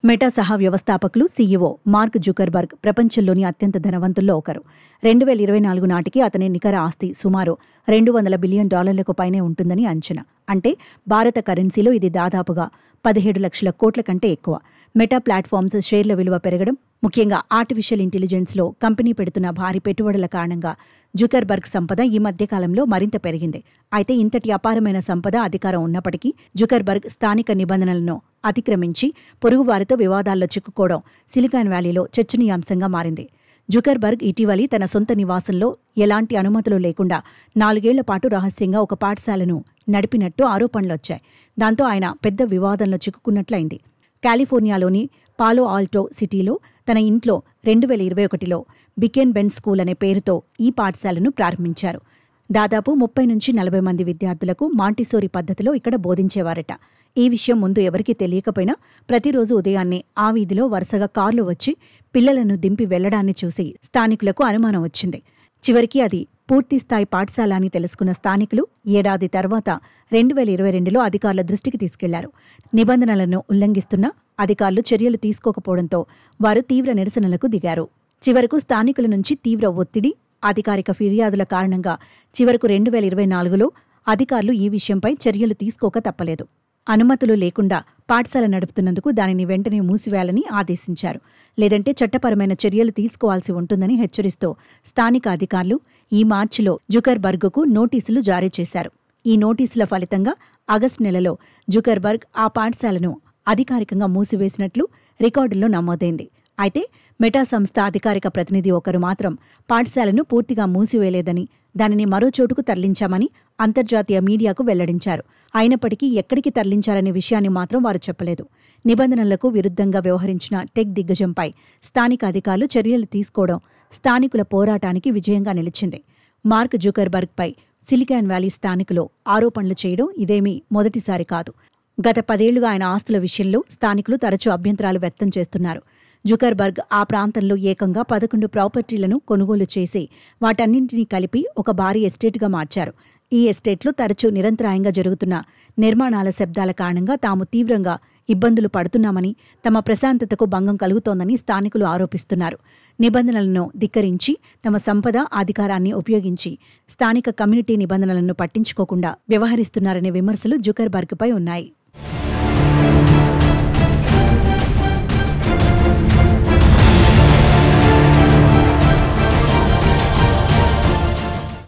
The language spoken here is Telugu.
మెటా సహా వ్యవస్థాపకులు సీఈఓ మార్క్ జుకర్బర్గ్ ప్రపంచంలోని అత్యంత ధనవంతుల్లో ఒకరు. 2024 నాటికి అతని నికర ఆస్తి సుమారు $200 బిలియన్ పైనే ఉంటుందని అంచనా. అంటే భారత కరెన్సీలో ఇది దాదాపుగా 17 లక్షల కోట్ల కంటే ఎక్కువ. మెటా ప్లాట్ఫామ్స్ షేర్ల విలువ పెరగడం, ముఖ్యంగా ఆర్టిఫిషియల్ ఇంటెలిజెన్స్లో కంపెనీ పెడుతున్న భారీ పెట్టుబడుల కారణంగా జుకర్బర్గ్ సంపద ఈ మధ్యకాలంలో మరింత పెరిగింది. అయితే ఇంతటి అపారమైన సంపద, అధికారం ఉన్నప్పటికీ జుకర్బర్గ్ స్థానిక నిబంధనలను అతిక్రమించి పొరుగువారితో వివాదాల్లో చిక్కుకోవడం సిలికాన్ వ్యాలీలో చర్చనీయాంశంగా మారింది. జుకర్బర్గ్ ఇటీవలి తన సొంత నివాసంలో ఎలాంటి అనుమతులు లేకుండా 4 ఏళ్ల పాటు రహస్యంగా ఒక పాఠశాలను నడిపినట్టు ఆరోపణలొచ్చాయి. దాంతో ఆయన పెద్ద వివాదంలో చిక్కుకున్నట్లయింది. కాలిఫోర్నియాలోని పాలో ఆల్టో సిటీలో తన ఇంట్లో 2021లో బికెన్ బెన్ స్కూల్ అనే పేరుతో ఈ పాఠశాలను ప్రారంభించారు. దాదాపు 30 నుంచి 40 మంది విద్యార్థులకు మాంటిసోరీ పద్ధతిలో ఇక్కడ బోధించేవారట. ఈ విషయం ముందు ఎవరికీ తెలియకపోయినా ప్రతిరోజు ఉదయాన్నే ఆ వీధిలో వరుసగా కార్లు వచ్చి పిల్లలను దింపి వెళ్లడాన్ని చూసి స్థానికులకు అనుమానం వచ్చింది. చివరికి అది పూర్తిస్థాయి పాఠశాల అని తెలుసుకున్న స్థానికులు ఏడాది తర్వాత 2022లో అధికారుల దృష్టికి తీసుకెళ్లారు. నిబంధనలను ఉల్లంఘిస్తున్న అధికారులు చర్యలు తీసుకోకపోవడంతో వారు తీవ్ర నిరసనలకు దిగారు. చివరకు స్థానికుల నుంచి తీవ్ర ఒత్తిడి, అధికారిక ఫిర్యాదుల కారణంగా చివరకు 2024లో అధికారులు ఈ విషయంపై చర్యలు తీసుకోక తప్పలేదు. అనుమతులు లేకుండా పాఠశాల నడుపుతున్నందుకు దానిని వెంటనే మూసివేయాలని ఆదేశించారు. లేదంటే చట్టపరమైన చర్యలు తీసుకోవాల్సి ఉంటుందని హెచ్చరిస్తూ స్థానిక అధికారులు ఈ మార్చిలో జుకర్బర్గ్కు నోటీసులు జారీ చేశారు. ఈ నోటీసుల ఫలితంగా ఆగస్టు నెలలో జుకర్బర్గ్ ఆ పాఠశాలను అధికారికంగా మూసివేసినట్లు రికార్డుల్లో నమోదైంది. అయితే మెటా సంస్థ అధికారిక ప్రతినిధి ఒకరు మాత్రం పాఠశాలను పూర్తిగా మూసివేయలేదని, దానిని మరో చోటుకు తరలించామని అంతర్జాతీయ మీడియాకు వెల్లడించారు. అయినప్పటికీ ఎక్కడికి తరలించారనే విషయాన్ని మాత్రం వారు చెప్పలేదు. నిబంధనలకు విరుద్ధంగా వ్యవహరించిన టెక్ దిగ్గజంపై స్థానిక అధికారులు చర్యలు తీసుకోవడం స్థానికుల పోరాటానికి విజయంగా నిలిచింది. మార్క్ జుకర్బర్గ్పై సిలికాన్ వ్యాలీ స్థానికులు ఆరోపణలు చేయడం ఇదేమీ మొదటిసారి కాదు. గత 10 ఏళ్లుగా ఆయన ఆస్తుల విషయంలో స్థానికులు తరచూ అభ్యంతరాలు వ్యక్తం చేస్తున్నారు. జుకర్బర్గ్ ఆ ప్రాంతంలో ఏకంగా 11 ప్రాపర్టీలను కొనుగోలు చేసి వాటన్నింటినీ కలిపి ఒక భారీ ఎస్టేట్గా మార్చారు. ఈ ఎస్టేట్లో తరచూ నిరంతరాయంగా జరుగుతున్న నిర్మాణాల శబ్దాల కారణంగా తాము తీవ్రంగా ఇబ్బందులు పడుతున్నామని, తమ ప్రశాంతతకు భంగం కలుగుతోందని స్థానికులు ఆరోపిస్తున్నారు. నిబంధనలను ధిక్కరించి తమ సంపద, అధికారాన్ని ఉపయోగించి స్థానిక కమ్యూనిటీ నిబంధనలను పట్టించుకోకుండా వ్యవహరిస్తున్నారనే విమర్శలు జుకర్బర్గ్పై ఉన్నాయి.